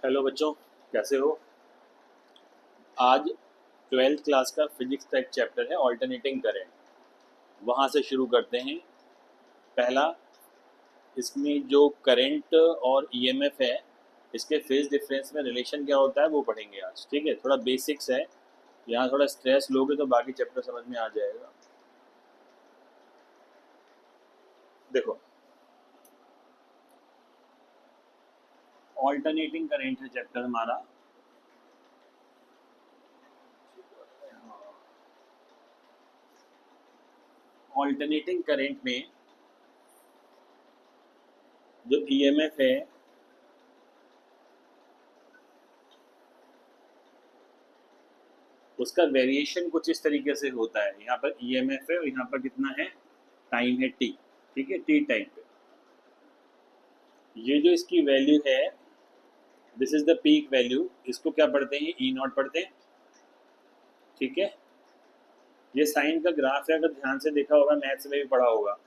Hello बच्चों, कैसे हो? आज 12th क्लास का फिजिक्स का एक चैप्टर है ऑल्टरनेटिंग करंट। वहाँ से शुरू करते हैं। पहला, इसमें जो करंट और ईएमएफ है, इसके फेज डिफरेंस में रिलेशन क्या होता है वो पढ़ेंगे आज। ठीक है, थोड़ा बेसिक्स है। यहाँ थोड़ा स्ट्रेस लोगे तो बाकी चैप्टर समझ में आ जाएगा। देखो, ऑल्टरनेटिंग करंट है चैप्टर हमारा। ऑल्टरनेटिंग करंट में जो ईएमएफ है उसका वेरिएशन कुछ इस तरीके से होता है। यहाँ पर ईएमएफ है और यहाँ पर कितना है, टाइम है टी। ठीक है, टी टाइम पे ये जो इसकी वैल्यू है, this is the peak value. इसको क्या पढ़ते हैं, ई नॉट पढ़ते हैं। ठीक है, ये साइन का ग्राफ है, अगर ध्यान से देखा होगा मैथ्स में भी पढ़ा होगा।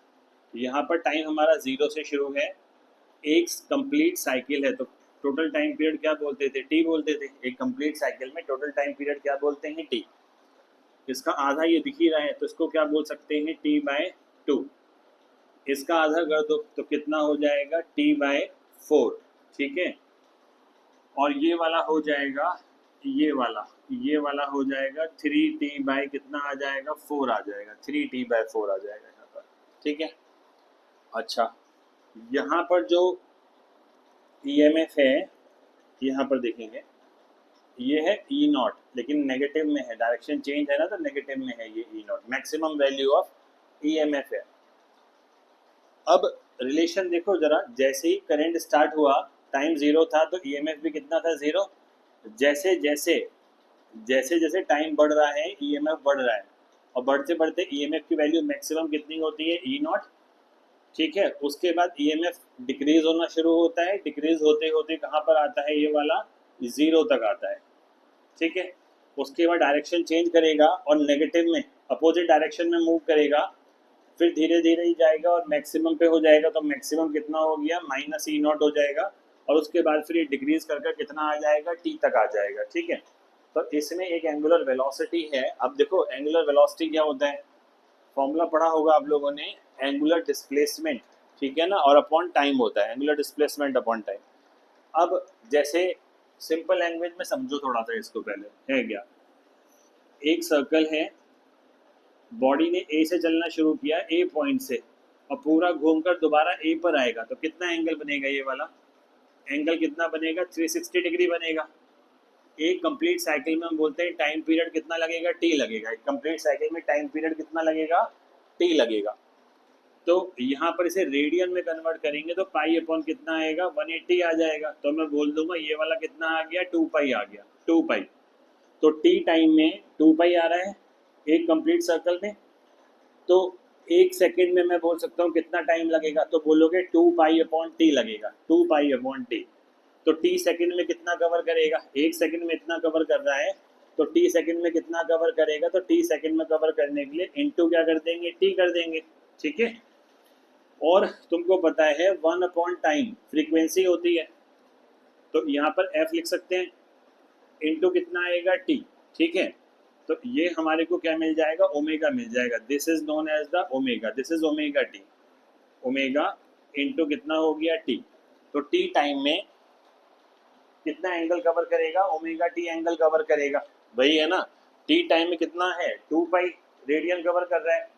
यहाँ पर टाइम हमारा जीरो से शुरू है, एक कंप्लीट साइकिल है, तो टोटल टाइम पीरियड क्या बोलते थे, टी बोलते थे। एक कंप्लीट साइकिल में टोटल टाइम पीरियड क्या बोलते हैं, टी। इसका आधा ये दिख ही रहा है, तो इसको क्या बोल सकते हैं, टी बाय टू। इसका आधा कर दो तो कितना हो जाएगा, टी बाय फोर। ठीक है, और ये वाला हो जाएगा, ये वाला हो जाएगा थ्री टी बाय कितना आ जाएगा, फोर आ जाएगा, थ्री टी बाय फोर आ जाएगा यहाँ पर। ठीक है, अच्छा, यहाँ पर जो ईएमएफ है, यहाँ पर देखेंगे ये है ई नॉट, लेकिन नेगेटिव में है, डायरेक्शन चेंज है ना, तो नेगेटिव में है ये E naught. Maximum value of EMF है। अब रिलेशन देखो जरा, जैसे ही करंट स्टार्ट हुआ, टाइम जीरो था, तो ईएमएफ भी कितना था, जीरो। जैसे जैसे जैसे जैसे टाइम बढ़ रहा है, ईएमएफ बढ़ रहा है, और बढ़ते बढ़ते ईएमएफ की वैल्यू मैक्सिमम कितनी होती है, ई नॉट। ठीक है, उसके बाद ईएमएफ डिक्रीज होना शुरू होता है, डिक्रीज होते होते कहाँ पर आता है, ये वाला जीरो तक आता है। ठीक है, उसके बाद डायरेक्शन चेंज करेगा और नेगेटिव में, अपोजिट डायरेक्शन में मूव करेगा, फिर धीरे धीरे ही जाएगा और मैक्सिमम पे हो जाएगा। तो मैक्सिमम कितना हो गया, माइनस ई नॉट हो जाएगा, और उसके बाद फिर ये डिक्रीज करके कितना आ जाएगा, टी तक आ जाएगा। ठीक है, तो इसमें एक एंगुलर वेलोसिटी है। अब देखो एंगुलर वेलोसिटी क्या होता है, फॉर्मूला पढ़ा होगा आप लोगों ने, एंगुलर डिस्प्लेसमेंट। ठीक है ना, और अपॉन टाइम होता है, एंगुलर डिस्प्लेसमेंट अपॉन टाइम। अब जैसे सिंपल लैंग्वेज में समझो थोड़ा सा इसको, पहले है क्या, एक सर्कल है, बॉडी ने ए से चलना शुरू किया, ए पॉइंट से, और पूरा घूमकर दोबारा ए पर आएगा, तो कितना एंगल बनेगा, ये वाला एंगल कितना बनेगा, 360 डिग्री बनेगा। एक कंप्लीट साइकिल में हम बोलते हैं टाइम पीरियड कितना लगेगा, टी लगेगा। एक कंप्लीट साइकिल में टाइम पीरियड कितना लगेगा, टी लगेगा। तो यहाँ पर इसे रेडियन में कन्वर्ट करेंगे तो पाई अपॉन कितना आएगा, 180 आ जाएगा। तो मैं बोल दूंगा ये वाला कितना आ गया, 2 पाई आ गया, 2 पाई। तो टी टाइम में 2 पाई आ रहा है एक कंप्लीट सर्कल में। तो एक सेकंड में मैं बोल सकता हूँ कितना टाइम लगेगा, तो बोलोगे 2 पाई अपॉन टी लगेगा, 2 पाई अपॉन टी। तो टी सेकंड में कितना कवर करेगा, एक सेकंड में इतना कवर कर रहा है, तो टी सेकंड में कितना कवर करेगा, तो टी सेकंड में कवर करने के लिए इनटू क्या कर देंगे, टी कर देंगे। ठीक है, और तुमको पता है 1 अपॉन टाइम फ्रीक्वेंसी होती है, तो यहाँ पर एफ लिख सकते हैं, इनटू कितना आएगा, टी। ठीक है, तो ये हमारे को क्या मिल जाएगा, ओमेगा मिल जाएगा। This is known as the omega, this is omega T. Omega into कितना हो गया, टी। तो टी टाइम में कितना एंगल कवर करेगा, ओमेगा टी एंगल कवर करेगा, वही है ना। टी टाइम में कितना है, 2 पाई रेडियन कवर कर रहा है।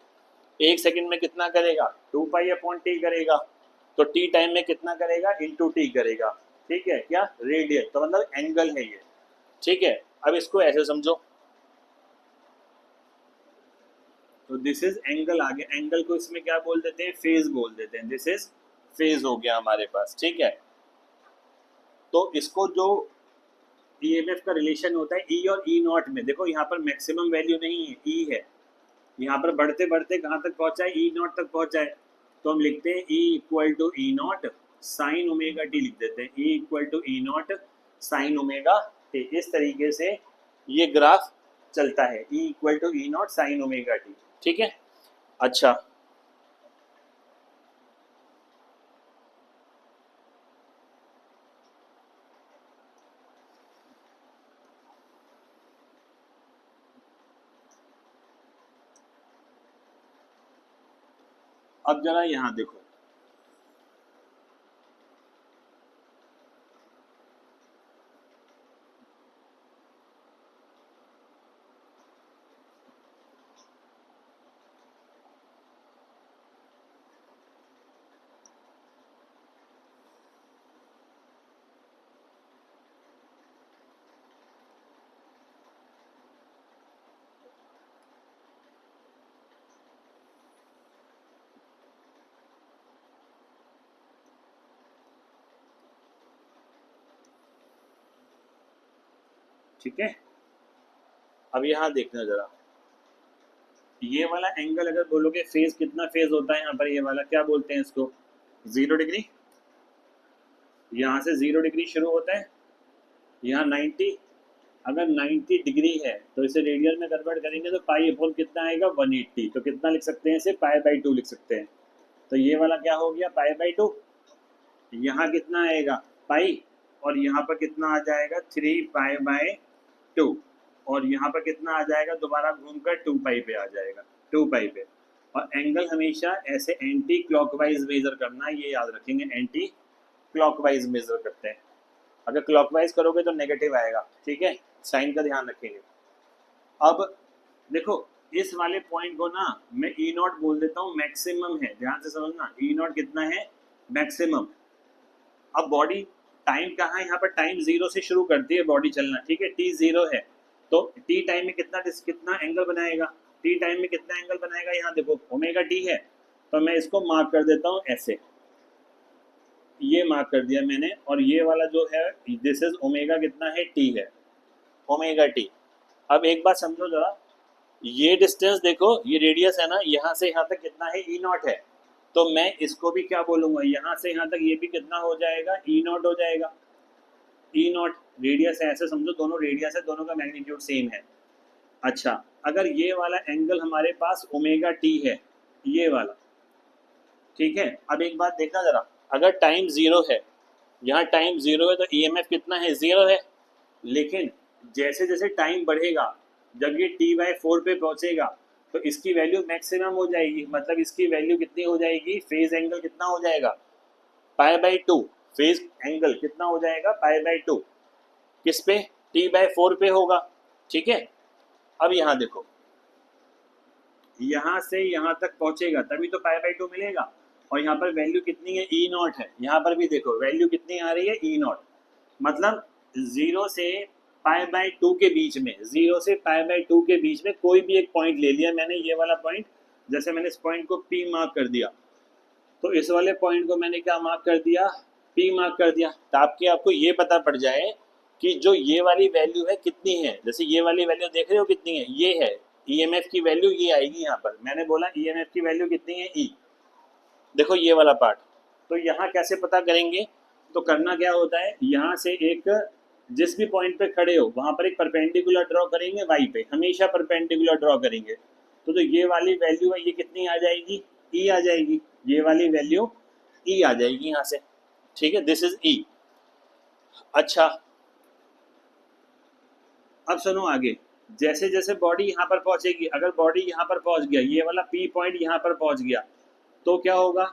एक सेकंड में कितना करेगा, 2 पाई अपॉन टी करेगा। तो टी टाइम में कितना करेगा, इनटू टी करेगा। ठीक है, क्या रेडियन, तो मतलब एंगल है ये। ठीक है, अब इसको ऐसे समझो, तो दिस इज एंगल आ गया। एंगल को इसमें क्या बोल देते हैं, फेज बोल देते हैं। दिस इज फेज हो गया हमारे पास। ठीक है, तो इसको जो ईएमएफ का रिलेशन होता है ई और ई नॉट में, देखो यहाँ पर मैक्सिमम वैल्यू नहीं है, ई है। यहाँ पर बढ़ते बढ़ते कहाँ तक पहुंचा है, ई नॉट तक पहुंचा है। तो हम लिखते हैं E equal to E naught sine omega T, लिख देते हैं E equal to E naught sine omega T. इस तरीके से ये ग्राफ चलता है, E equal to E naught sine omega T. ठीक है, अच्छा, अब जरा यहाँ देखो, ठीक है। अब यहाँ देखना जरा, ये वाला एंगल अगर बोलोगे फेज कितना फेज होता है यहाँ पर, ये वाला क्या बोलते हैं इसको, 0 डिग्री। यहाँ से 0 डिग्री शुरू होता है, यहाँ 90। अगर 90 डिग्री है तो इसे रेडियन में कन्वर्ट करेंगे तो पाई अपॉन कितना आएगा, 180। तो कितना लिख सकते हैं इसे, पाई/2 लिख सकते हैं। तो ये वाला क्या हो गया, पाई/2। यहाँ कितना आएगा, पाई, और यहाँ पर कितना आ जाएगा, 3 पाई/2। और यहाँ पर कितना आ जाएगा, दोबारा घूमकर 2 पाई पे आ जाएगा, 2 पाई पे। और एंगल हमेशा ऐसे एंटी क्लॉकवाइज मेजर करना, ये याद रखेंगे, एंटी क्लॉकवाइज मेजर करते हैं। अगर क्लॉकवाइज करोगे तो नेगेटिव आएगा, ठीक है, साइन का ध्यान रखेंगे। अब देखो, इस वाले पॉइंट को ना मैं ई नॉट बोल देता हूँ, मैक्सिमम है, ध्यान से समझना, ई नॉट कितना है, मैक्सिमम। अब बॉडी टाइम कहाँ है, यहाँ पर टाइम 0 से शुरू करती है बॉडी चलना, ठीक है, t 0 है। तो t टाइम में कितना एंगल बनाएगा, t टाइम में कितना एंगल बनाएगा, यहाँ देखो ओमेगा t है। तो मैं इसको मार्क कर देता हूँ ऐसे, ये मार्क कर दिया मैंने। और ये वाला जो है, दिस इज ओमेगा कितना है, t है, ओमेगा t। अब एक बात समझो जरा, ये डिस्टेंस देखो, ये रेडियस है ना, यहाँ से यहाँ तक कितना है, ई नॉट है। तो मैं इसको भी क्या बोलूंगा, यहाँ से यहाँ तक ये भी कितना हो जाएगा, ई नॉट हो जाएगा। ई नॉट रेडियस है, ऐसे समझो दोनों रेडियस है, दोनों का मैग्नीट्यूड सेम है। अच्छा, अगर ये वाला एंगल हमारे पास ओमेगा टी है, ये वाला, ठीक है। अब एक बात देखना जरा, अगर टाइम 0 है, यहाँ टाइम 0 है तो ईएमएफ कितना है, 0 है। लेकिन जैसे जैसे टाइम बढ़ेगा, जब ये t/4 पे पहुंचेगा तो इसकी वैल्यू मैक्सिमम हो जाएगी। मतलब इसकी वैल्यू कितनी हो जाएगी, फेज एंगल कितना हो जाएगा, पाई/2। फेज एंगल कितना हो जाएगा, पाई/2। किस पे, t/4 पे होगा, ठीक है। अब यहाँ देखो, यहाँ से यहाँ तक पहुंचेगा तभी तो पाई/2 मिलेगा। और यहाँ पर वैल्यू कितनी है, ई नॉट है। यहाँ पर भी देखो वैल्यू कितनी आ रही है, ई नॉट। मतलब 0 से पाई/2 के बीच में, 0 से पाई/2 के बीच में कोई भी एक पॉइंट ले लिया मैंने, ये वाला पॉइंट। जैसे मैंने इस पॉइंट को P मार्क कर दिया, तो इस वाले पॉइंट को मैंने क्या मार्क कर दिया, P मार्क कर दिया, ताकि आपको ये पता पड़ जाए कि जो ये वाली वैल्यू है कितनी है। जैसे ये वाली वैल्यू देख रहे हो कितनी है, ये है ईएमएफ की वैल्यू, ये आएगी यहाँ पर। मैंने बोला ईएमएफ की वैल्यू कितनी है, ई। देखो ये वाला पार्ट, तो यहाँ कैसे पता करेंगे, तो करना क्या होता है, यहाँ से एक, जिस भी पॉइंट पे खड़े हो वहाँ पर एक परपेंडिकुलर ड्रॉ करेंगे, वाई पे हमेशा परपेंडिकुलर ड्रॉ करेंगे। तो जो ये वाली वैल्यू है, ये कितनी आ जाएगी, ई आ जाएगी। ये वाली वैल्यू ई आ जाएगी यहाँ से, ठीक है, दिस इज ई। अच्छा, अब सुनो आगे, जैसे जैसे बॉडी यहाँ पर पहुंचेगी, अगर बॉडी यहाँ पर पहुंच गया, ये वाला पी पॉइंट यहाँ पर पहुंच गया, तो क्या होगा,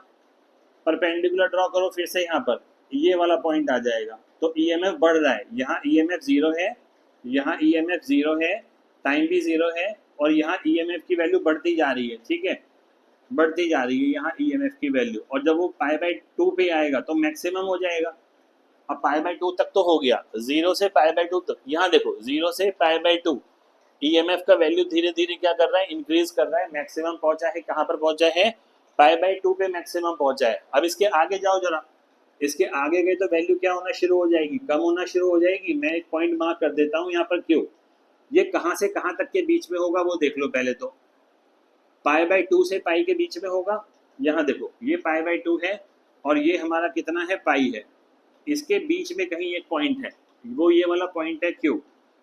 परपेंडिकुलर ड्रॉ करो फिर से, यहाँ पर ये वाला पॉइंट आ जाएगा। तो ईएमएफ बढ़ रहा है, यहाँ ईएमएफ 0 है, यहाँ ईएमएफ 0 है, टाइम भी 0 है, और यहाँ ईएमएफ की वैल्यू बढ़ती जा रही है, ठीक है, बढ़ती जा रही है यहाँ ईएमएफ की वैल्यू। और जब वो पाई/2 पे आएगा तो मैक्सिमम हो जाएगा। अब पाई/2 तक तो हो गया, 0 से पाई/2 तक। यहाँ देखो 0 से पाई/2 ईएमएफ का वैल्यू धीरे धीरे क्या कर रहा है, इंक्रीज कर रहा है। मैक्सिमम पहुंचा है, कहाँ पर पहुंचा है, पाई/2 पे मैक्सिमम पहुंचा है। अब इसके आगे जाओ जरा, इसके आगे गए तो वैल्यू क्या होना शुरू हो जाएगी, कम होना शुरू हो जाएगी। मैं एक पॉइंट मार्क कर देता हूँ यहाँ पर, क्यों, ये कहाँ से कहाँ तक के बीच में होगा वो देख लो पहले। तो पाई/2 से पाई के बीच में होगा। यहाँ देखो ये पाई/2 है और ये हमारा कितना है, पाई है। इसके बीच में कहीं एक पॉइंट है, वो ये वाला पॉइंट है, क्यों।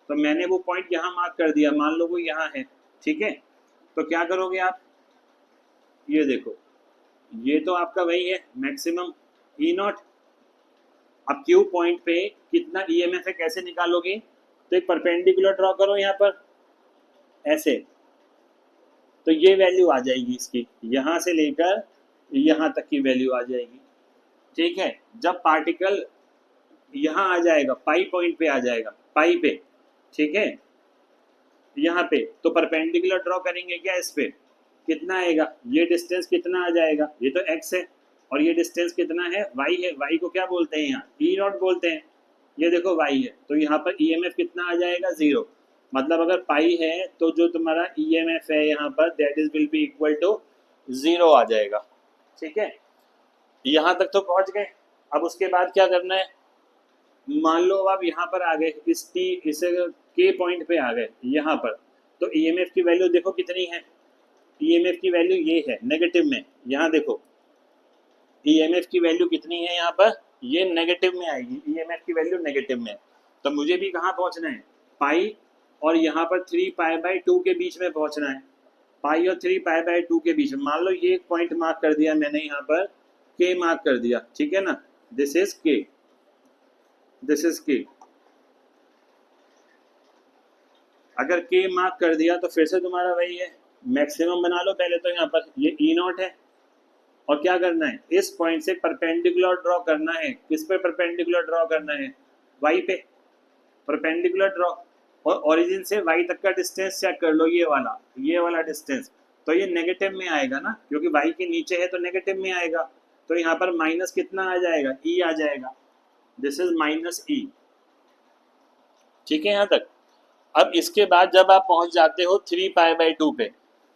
तो मैंने वो पॉइंट यहाँ मार्क कर दिया, मान लो वो यहाँ है, ठीक है। तो क्या करोगे आप, ये देखो, ये तो आपका वही है मैक्सिमम ई नॉट। अब क्यू पॉइंट पे कितना ईएमएफ है कैसे निकालोगे, तो एक परपेंडिकुलर ड्रॉ करो यहाँ पर ऐसे, तो ये वैल्यू आ जाएगी इसकी, यहाँ से लेकर यहाँ तक की वैल्यू आ जाएगी। ठीक है, जब पार्टिकल यहाँ आ जाएगा, पाई पॉइंट पे आ जाएगा, पाई पे, ठीक है, यहाँ पे, तो परपेंडिकुलर ड्रॉ करेंगे क्या इस पे, कितना आएगा, ये डिस्टेंस कितना आ जाएगा, ये तो x है और ये डिस्टेंस कितना है, y है। y को क्या बोलते हैं यहाँ, ई नॉट बोलते हैं। ये देखो y है, तो यहाँ पर EMF कितना आ जाएगा, 0। मतलब अगर पाई है तो जो तुम्हारा EMF है यहाँ पर that is will be equal to 0 आ जाएगा। ठीक है, यहाँ तक तो पहुँच गए। अब उसके बाद क्या करना है, मान लो आप यहाँ पर आ गए, इस के पॉइंट पे आ गए यहाँ पर, तो EMF की वैल्यू देखो कितनी है, EMF की वैल्यू ये है नेगेटिव में। यहाँ देखो EMF की वैल्यू कितनी है यहाँ पर, ये नेगेटिव में आएगी, EMF की वैल्यू नेगेटिव में। तो मुझे भी कहाँ पहुँचना है, पाई और यहाँ पर 3π/2 के बीच में पहुँचना है, पाई और 3π/2 के बीच में। मान लो ये एक पॉइंट मार्क कर दिया मैंने यहाँ पर, के मार्क कर दिया, ठीक है ना, दिस इज के, दिस इज के। अगर के मार्क कर दिया तो फिर से तुम्हारा वही है, मैक्सिमम बना लो पहले तो यहाँ पर, ये E0 है और क्या करना है, इस पॉइंट से परपेंडिकुलर ड्रॉ करना है। किस पे परपेंडिकुलर ड्रॉ करना है, y पे परपेंडिकुलर ड्रॉ, और ओरिजिन से y तक का डिस्टेंस चेक कर लो, ये वाला डिस्टेंस, तो ये नेगेटिव में आएगा ना, क्योंकि y के नीचे है तो नेगेटिव में आएगा। तो यहाँ पर माइनस कितना आ जाएगा, e आ जाएगा, दिस इज -e। ठीक है यहाँ तक। अब इसके बाद जब आप पहुंच जाते हो 3π/2 पे,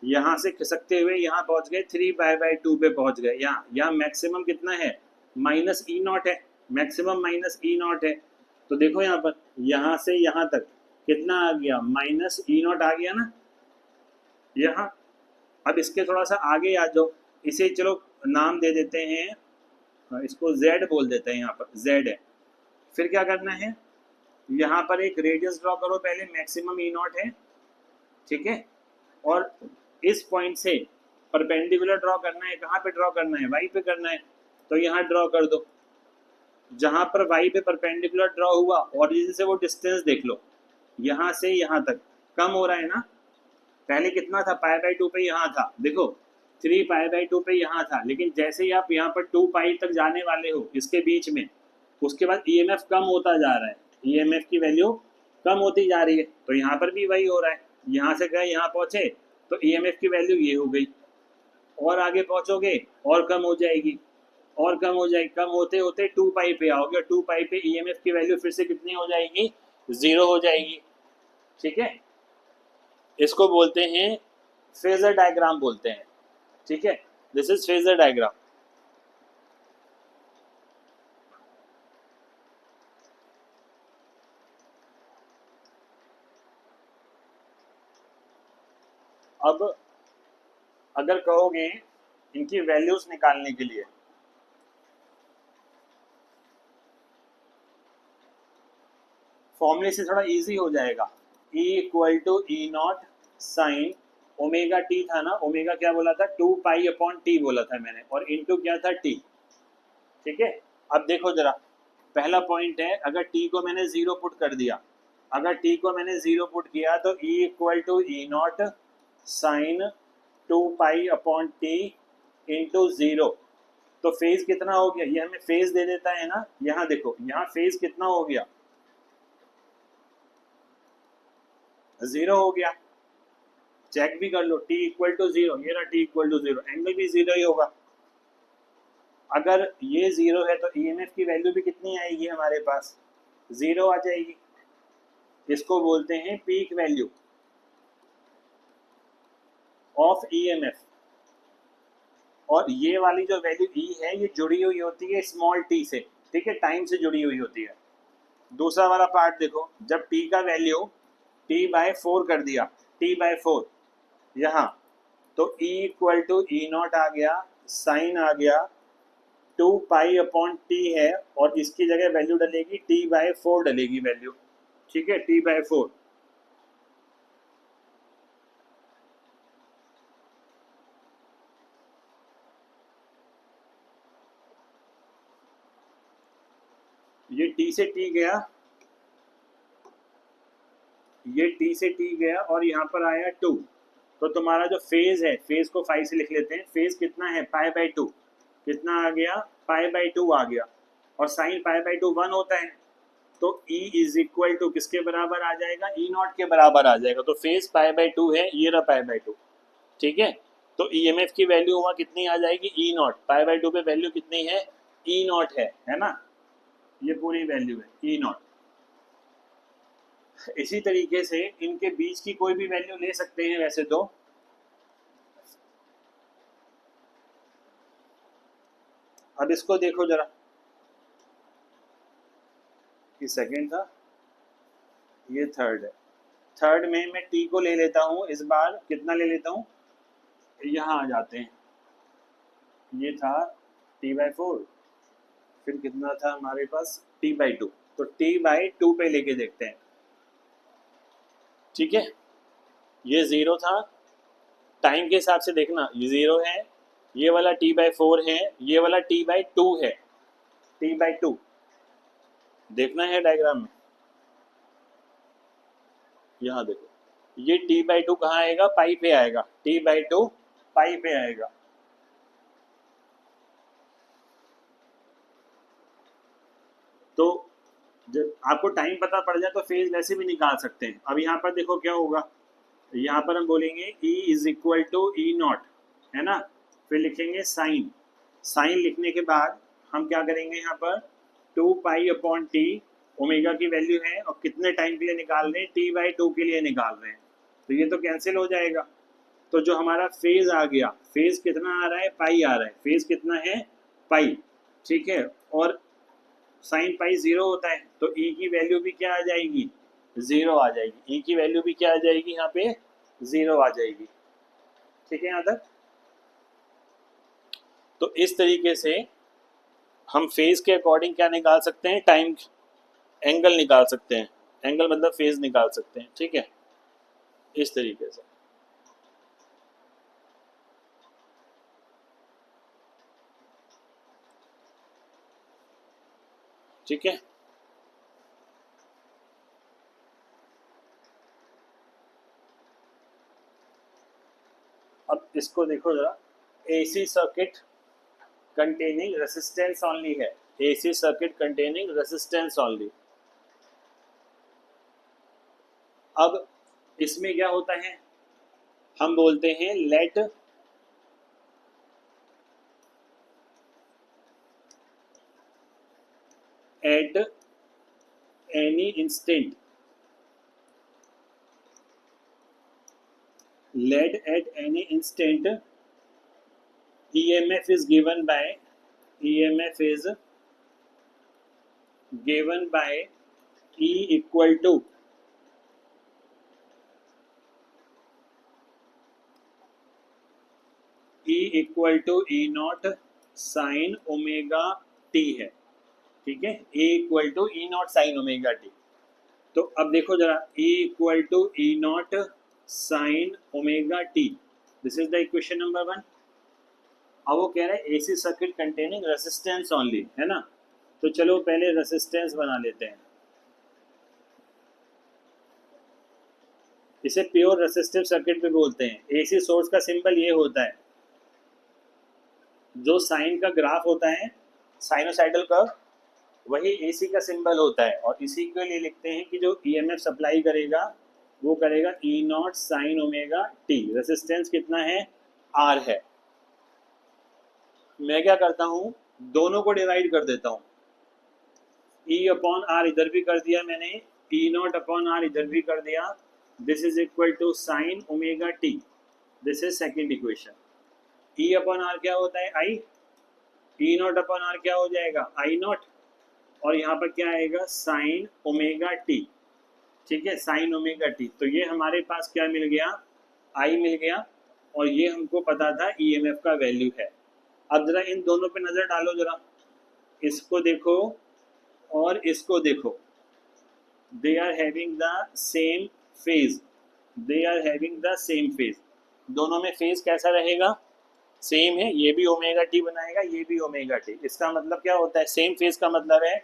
यहाँ से खिसकते हुए यहाँ पहुंच गए, 3π/2 पे पहुंच गए। यहाँ मैक्सिमम कितना है, -E0 है, मैक्सिमम -E0 है। तो देखो यहाँ पर, यहाँ से यहाँ तक कितना आ गया, -E0 आ गया ना यहाँ। अब इसके थोड़ा सा आगे आ जाओ, इसे चलो नाम दे देते हैं, इसको Z बोल देते हैं, यहाँ पर Z है। फिर क्या करना है, यहाँ पर एक रेडियस ड्रॉ करो पहले, मैक्सिमम E0 है, ठीक है, और इस पॉइंट से परपेंडिकुलर ड्रॉ करना है। कहाँ पे ड्रॉ करना है, y पे करना है, तो यहाँ ड्रॉ कर दो। जहाँ पर y पे परपेंडिकुलर ड्रॉ हुआ, ओरिजिन से वो डिस्टेंस देख लो, यहाँ से यहाँ तक कम हो रहा है ना, पहले कितना था, π/2 पे यहाँ था, देखो 3π/2 पे यहाँ था, लेकिन जैसे ही आप यहाँ पर 2π तक जाने वाले हो इसके बीच में, उसके बाद EMF कम होता जा रहा है, EMF की वैल्यू कम होती जा रही है। तो यहाँ पर भी वही हो रहा है, यहाँ से गए यहाँ पहुँचे तो EMF की वैल्यू ये हो गई, और आगे पहुँचोगे और कम हो जाएगी, और कम हो जाएगी, कम होते होते 2π पे आओगे, 2π पे EMF की वैल्यू फिर से कितनी हो जाएगी, 0 हो जाएगी। ठीक है, इसको बोलते हैं फेजर डायग्राम बोलते हैं। ठीक है, दिस इज फेजर डायग्राम। अब अगर कहोगे इनकी वैल्यूज निकालने के लिए, फॉर्मूले से थोड़ा इजी हो जाएगा, E = E0 sign omega T था ना, ओमेगा क्या बोला था, 2π/T बोला था मैंने, और इनटू क्या था, T। ठीक है, अब देखो जरा, पहला पॉइंट है, अगर T को मैंने 0 पुट कर दिया, अगर T को मैंने 0 पुट किया तो E = E0 sign 2π/T into 0, तो फेज कितना हो गया, ये हमें फेज दे देता है ना। यहाँ देखो, यहाँ फेज कितना हो गया, 0 हो गया, चेक भी कर लो, T = 0, ये रहा T = 0, एंगल भी 0 ही होगा। अगर ये 0 है तो EMF की वैल्यू भी कितनी आएगी हमारे पास, 0 आ जाएगी। इसको बोलते हैं पीक वैल्यू ऑफ EMF। और ये वाली जो वैल्यू E है ये जुड़ी हुई होती है स्मॉल t से, ठीक है, टाइम से जुड़ी हुई होती है। दूसरा वाला पार्ट देखो, जब T का वैल्यू T/4 कर दिया, T/4 यहाँ, तो E = E0 आ गया, साइन आ गया, 2π/T है, और इसकी जगह वैल्यू डलेगी T/4 डलेगी वैल्यू। ठीक है, T/4। ये T से T गया, ये T से T गया, और यहाँ पर आया 2, तो तुम्हारा जो फेज है, फेज को 5 से लिख लेते हैं, फेज कितना है, π/2, कितना आ गया, π/2 आ गया, और साइन π/2 1 होता है, तो E इज इक्वल टू किसके बराबर आ जाएगा, E0 के बराबर आ जाएगा। तो फेज π/2 है, ये रहा π/2, ठीक है। तो EMF की वैल्यू वहाँ कितनी आ जाएगी, E0, π/2 पे वैल्यू कितनी है, E0 है ना, ये पूरी वैल्यू है E0। इसी तरीके से इनके बीच की कोई भी वैल्यू ले सकते हैं वैसे तो, अब इसको देखो जरा, ये सेकंड था, ये थर्ड है। थर्ड में मैं टी को ले लेता हूँ, इस बार कितना ले लेता हूँ, यहाँ आ जाते हैं, ये था t/4, फिर कितना था हमारे पास t/2, तो t/2 पे लेके देखते हैं, ठीक है। ये 0 था, टाइम के हिसाब से देखना, ये 0 है, ये वाला t/4 है, ये वाला t/2 है, t/2 देखना है डायग्राम में, यहाँ देखो, ये t/2 कहाँ आएगा, पाई पे आएगा, t/2 पाई पे आएगा। तो जब आपको टाइम पता पड़ जाए तो फेज वैसे भी निकाल सकते हैं। अब यहाँ पर देखो क्या होगा, यहाँ पर हम बोलेंगे E is equal to E0, है ना, फिर लिखेंगे साइन, साइन लिखने के बाद हम क्या करेंगे, यहाँ पर 2π/t, ओमेगा की वैल्यू है और कितने टाइम के लिए निकाल रहे हैं, t/2 के लिए निकाल रहे हैं, तो ये तो कैंसिल हो जाएगा। तो जो हमारा फेज आ गया, फेज कितना आ रहा है, पाई आ रहा है, फेज कितना है, पाई, ठीक है, और साइन पाई 0 होता है, तो E की वैल्यू भी क्या आ जाएगी, 0 आ जाएगी, E की वैल्यू भी क्या आ जाएगी, यहाँ पे 0 आ जाएगी, ठीक है यहाँ तक। तो इस तरीके से हम फेज के अकॉर्डिंग क्या निकाल सकते हैं, टाइम एंगल निकाल सकते हैं, एंगल मतलब फेज निकाल सकते हैं, ठीक है, इस तरीके से। ठीक है, अब इसको देखो जरा, AC circuit containing resistance only है, AC circuit containing resistance only. अब इसमें क्या होता है, हम बोलते हैं let at any instant, let at any instant EMF is given by, EMF is given by E equal to E0 sin omega t है, ठीक है, E0 sin ओमेगा t। तो अब देखो जरा, E0 sin omega t, this is the equation number 1। अब वो कह रहा है AC circuit containing resistance only, है ना, तो चलो पहले रेसिस्टेंस बना लेते हैं, इसे प्योर रेसिस्टिव सर्किट भी बोलते हैं। AC सोर्स का सिंबल ये होता है, जो साइन का ग्राफ होता है, साइनोसाइडल कर्व, वही AC का सिंबल होता है, और इसी के लिए लिखते हैं कि जो EMF सप्लाई करेगा वो करेगा E0 sin omega t, resistance कितना है, R है। मैं क्या करता हूँ, दोनों को डिवाइड कर देता हूँ, E/R इधर भी कर दिया मैंने, E0/R इधर भी कर दिया, this is equal to sine omega t, this is second equation. E/R क्या होता है, I, E0/R क्या हो जाएगा, I0, और यहाँ पर क्या आएगा, साइन ओमेगा t, ठीक है, साइन ओमेगा t। तो ये हमारे पास क्या मिल गया, I मिल गया, और ये हमको पता था EMF का वैल्यू है। अब जरा इन दोनों पे नजर डालो जरा, इसको देखो और इसको देखो, they are having the same phase, they are having the same phase, दोनों में फेज कैसा रहेगा, सेम है, ये भी ओमेगा टी बनाएगा, ये भी ओमेगा टी। इसका मतलब क्या होता है, सेम फेज का मतलब है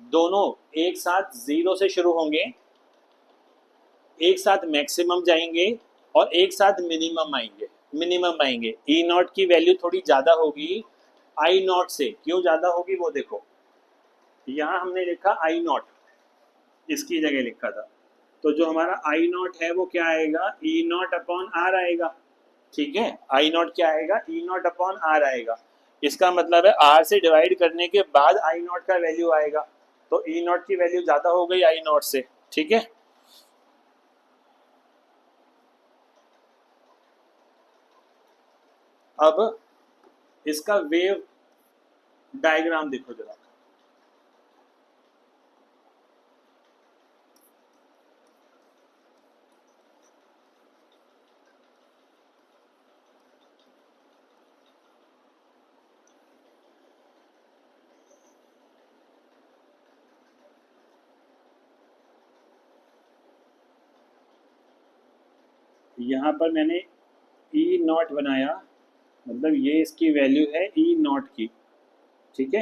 दोनों एक साथ 0 से शुरू होंगे, एक साथ मैक्सिमम जाएंगे और एक साथ मिनिमम आएंगे, E0 की वैल्यू थोड़ी ज़्यादा होगी, आई नॉट से क्यों ज़्यादा होगी वो देखो, यहाँ हमने लिखा आई नॉट, इसकी जगह लिखा था, तो जो हमारा आई नॉट है वो क्या आएगा, ई नॉट अपॉन आर आएगा। ठीक है, आई नॉट क्या आएगा, ई नॉट अपॉन आर आएगा। इसका मतलब है आर से डिवाइड करने के बाद आई नॉट का वैल्यू आएगा, तो ई नॉट की वैल्यू ज़्यादा हो गई आई नॉट से। ठीक है, अब इसका वेव डायग्राम देखो जरा। यहाँ पर मैंने ई नॉट बनाया, मतलब ये इसकी वैल्यू है ई नॉट की। ठीक है,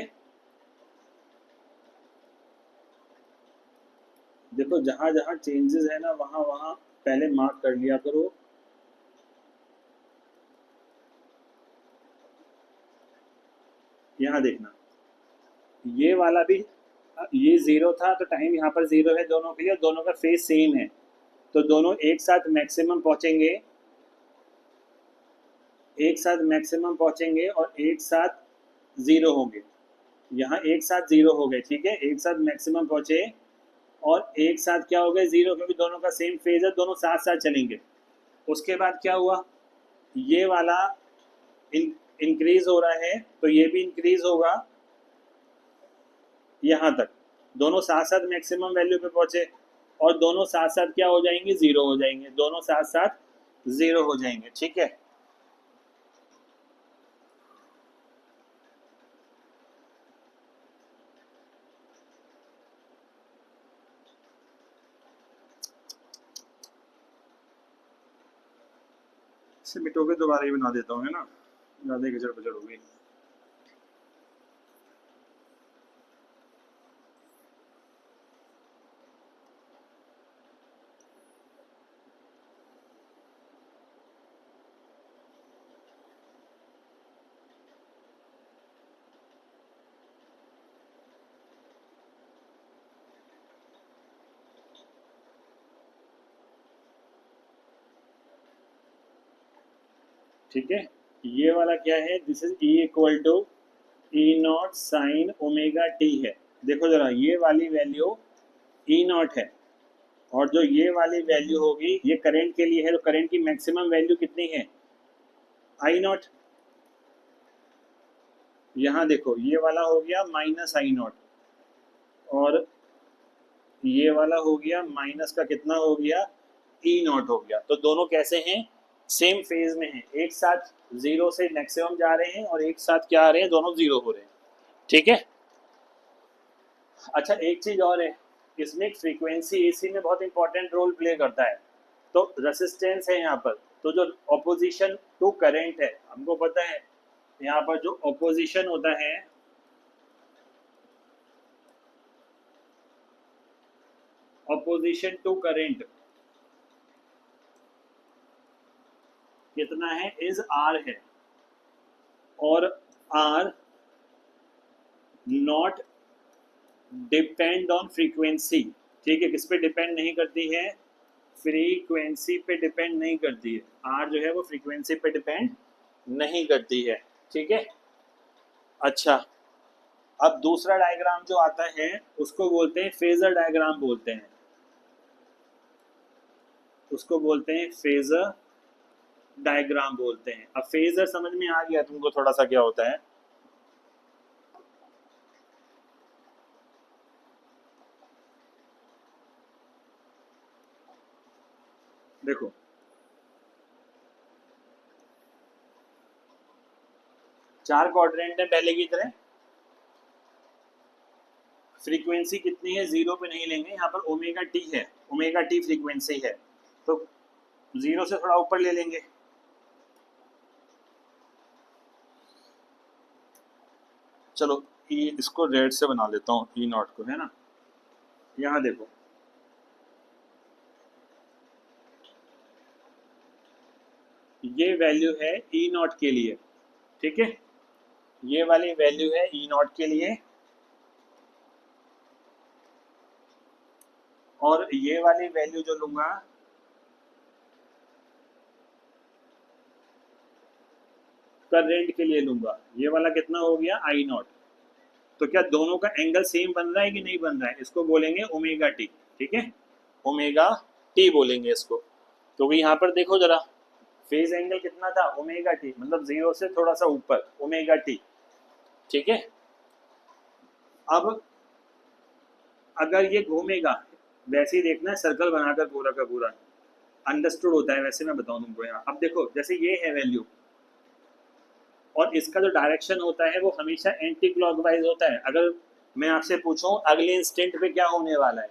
देखो जहां जहां चेंजेस है ना वहां वहां पहले मार्क कर लिया करो। यहाँ देखना, ये वाला भी, ये जीरो था तो टाइम यहाँ पर जीरो है दोनों के लिए, दोनों का फेज सेम है, तो दोनों एक साथ मैक्सिमम पहुंचेंगे, एक साथ मैक्सिमम पहुंचेंगे और एक साथ जीरो होंगे। यहाँ एक साथ जीरो हो गए, ठीक है, एक साथ मैक्सिमम पहुंचे और एक साथ क्या हो गए जीरो, क्योंकि दोनों का सेम फेज है, दोनों साथ साथ चलेंगे। उसके बाद क्या हुआ, ये वाला इंक्रीज हो रहा है तो ये भी इंक्रीज होगा यहाँ तक, दोनों साथ साथ मैक्सिमम वैल्यू पे पहुंचे और दोनों साथ साथ क्या हो जाएंगे, जीरो हो जाएंगे, दोनों साथ साथ जीरो हो जाएंगे। ठीक है, इसे मिटो के दोबारा ही बना देता हूँ, है ना, ज़्यादा खिचड़ पचड़ होगी। ठीक है, ये वाला क्या है, this is E equal to E naught sine omega T है। देखो जरा, ये वाली वैल्यू ई नॉट है और जो ये वाली वैल्यू होगी ये करंट के लिए है, तो करंट की मैक्सिमम वैल्यू कितनी है, आई नॉट। यहाँ देखो ये वाला हो गया माइनस आई नॉट और ये वाला हो गया माइनस का कितना हो गया, ई नॉट हो गया। तो दोनों कैसे हैं, सेम फेज में हैं, एक साथ जीरो से मैक्सिमम जा रहे हैं और एक साथ क्या आ रहे हैं, दोनों जीरो हो रहे हैं। ठीक है, अच्छा एक चीज और है, इसमें फ्रीक्वेंसी एसी में बहुत इंपॉर्टेंट रोल प्ले करता है। तो रेसिस्टेंस है यहाँ पर, तो जो ऑपोजिशन टू करंट है, हमको पता है यहाँ पर जो ऑपोजिशन होता है, ऑपोजिशन टू करंट कितना है, इज आर है, और R not depend on frequency. ठीक है, किस पे डिपेंड नहीं करती है, फ्रीक्वेंसी पे डिपेंड नहीं करती है, आर जो है वो फ्रीक्वेंसी पे डिपेंड नहीं करती है। ठीक है, अच्छा अब दूसरा डायग्राम जो आता है उसको बोलते हैं फेजर डायग्राम बोलते हैं, उसको बोलते हैं फेजर डायग्राम बोलते हैं। अब फेजर समझ में आ गया तुमको थोड़ा सा क्या होता है, देखो चार क्वाड्रेंट है पहले की तरह, फ्रीक्वेंसी कितनी है, जीरो पे नहीं लेंगे, यहाँ पर ओमेगा टी है, ओमेगा टी फ्रीक्वेंसी है, तो जीरो से थोड़ा ऊपर ले लेंगे। चलो ई इसको रेड से बना लेता हूँ, ई नॉट को, है ना, यहाँ देखो ये वैल्यू है ई नॉट के लिए। ठीक है, ये वाली वैल्यू है ई नॉट के लिए, और ये वाली वैल्यू जो लूंगा करंट के लिए लूंगा, ये वाला कितना हो गया आई नॉट। तो क्या दोनों का एंगल सेम बन रहा है कि नहीं बन रहा है, इसको बोलेंगे ओमेगा टी। ठीक है, ओमेगा टी बोलेंगे इसको। तो यहाँ पर देखो जरा, फेज एंगल कितना था, ओमेगा टी, मतलब जीरो से थोड़ा सा ऊपर, ओमेगा टी। ठीक है, अब अगर ये घूमेगा, वैसे ही देखना है सर्कल बनाकर पूरा का पूरा, अंडरस्टूड होता है वैसे, मैं बताऊं तुमको यहाँ। अब देखो जैसे ये है वैल्यू, और इसका जो डायरेक्शन होता है वो हमेशा एंटी क्लॉकवाइज होता है। अगर मैं आपसे पूछूं अगले इंस्टेंट पे क्या होने वाला है,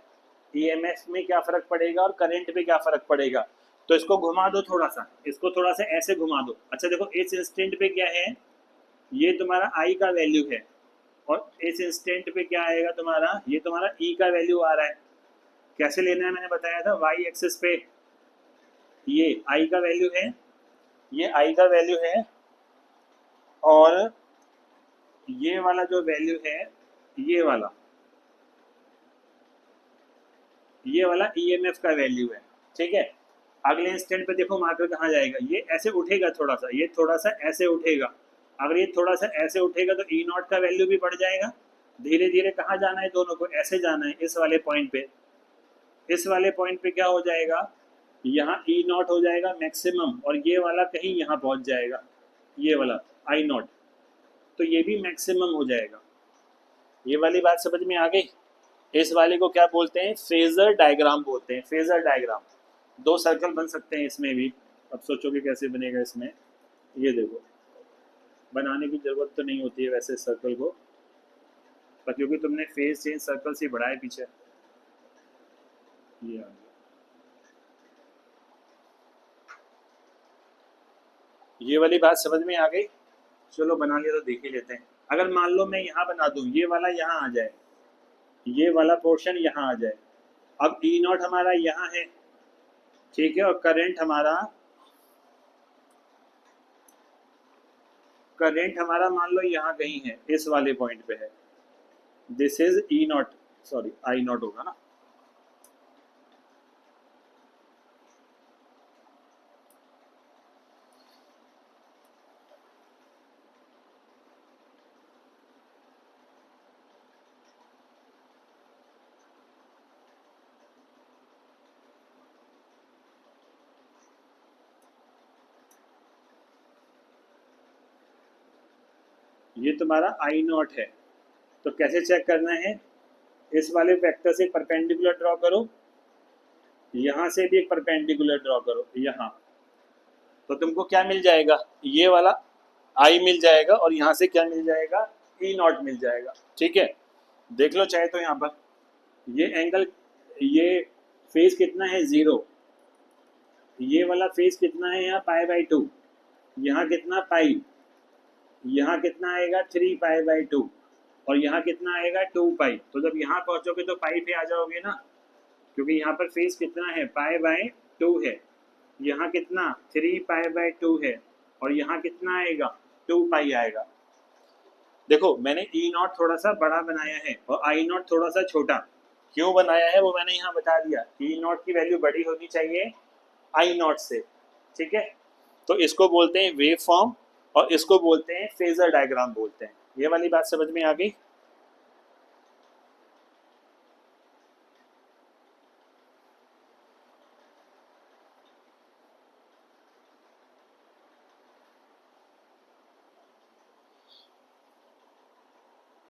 ईएमएफ में क्या फर्क पड़ेगा और करंट पे क्या फर्क पड़ेगा, तो इसको घुमा दो थोड़ा सा, इसको थोड़ा सा ऐसे घुमा दो। अच्छा देखो इस इंस्टेंट पे क्या है, ये तुम्हारा आई का वैल्यू है, और इस इंस्टेंट पे क्या आएगा तुम्हारा, ये तुम्हारा ई का वैल्यू आ रहा है। कैसे लेना है मैंने बताया था, वाई एक्सिस पे ये आई का वैल्यू है, ये आई का वैल्यू है, और ये वाला जो वैल्यू है, ये वाला ईएमएफ का वैल्यू है। ठीक है, अगले इंस्टेंट पे देखो मार्कर कहाँ जाएगा, ये ऐसे उठेगा थोड़ा सा, ये थोड़ा सा ऐसे उठेगा। अगर ये थोड़ा सा ऐसे उठेगा तो ई नॉट का वैल्यू भी बढ़ जाएगा। धीरे धीरे कहाँ जाना है, दोनों को ऐसे जाना है, इस वाले पॉइंट पे। इस वाले पॉइंट पे क्या हो जाएगा, यहाँ ई नॉट हो जाएगा मैक्सिमम, और ये वाला कहीं यहाँ पहुंच जाएगा, ये वाला आई नॉट, तो ये भी मैक्सिमम हो जाएगा। ये वाली बात समझ में आ गई। इस वाले को क्या बोलते हैं, फेजर डायग्राम बोलते हैं, फेजर डायग्राम। दो सर्कल बन सकते हैं इसमें भी। अब सोचोगे कैसे बनेगा इसमें, ये देखो, बनाने की जरूरत तो नहीं होती है वैसे सर्कल को, पर क्योंकि तुमने फेज चेंज सर्कल से बढ़ाया पीछे, ये आ गया। ये वाली बात समझ में आ गई। चलो बना लिया तो देख ही लेते हैं। अगर मान लो मैं यहाँ बना दूं, ये वाला यहाँ आ जाए, ये वाला पोर्शन यहाँ आ जाए, अब ई नॉट हमारा यहाँ है, ठीक है, और करंट हमारा मान लो यहाँ कहीं है, इस वाले पॉइंट पे है। This is E not, sorry I not होगा ना। ये तुम्हारा आई नॉट है, तो कैसे चेक करना है, इस वाले वेक्टर से परपेंडिकुलर ड्रॉ करो, यहाँ से भी एक परपेंडिकुलर ड्रॉ करो यहाँ, तो तुमको क्या मिल जाएगा, ये वाला आई मिल जाएगा, और यहाँ से क्या मिल जाएगा, ई नॉट मिल जाएगा। ठीक है, देख लो चाहे तो यहाँ पर ये एंगल, ये फेज कितना है, जीरो, ये वाला फेज कितना है यहाँ, पाई बाई टू, यहाँ कितना पाई, यहाँ कितना आएगा 3 पाई/2, और यहाँ कितना आएगा 2 पाई। तो जब यहाँ पहुँचोगे तो पाई पे आ जाओगे ना, क्योंकि यहाँ पर फेज कितना है, पाई/2 है, यहाँ कितना 3 पाई/2 है, और यहाँ कितना आएगा 2 पाई आएगा। देखो मैंने ई नॉट थोड़ा सा बड़ा बनाया है और आई नॉट थोड़ा सा छोटा, क्यों बनाया है वो मैंने यहाँ बता दिया। ई नॉट की वैल्यू बड़ी होनी चाहिए आई नॉट से। ठीक है, तो इसको बोलते हैं वेव फॉर्म, और इसको बोलते हैं फेजर डायग्राम बोलते हैं। ये वाली बात समझ में आ गई।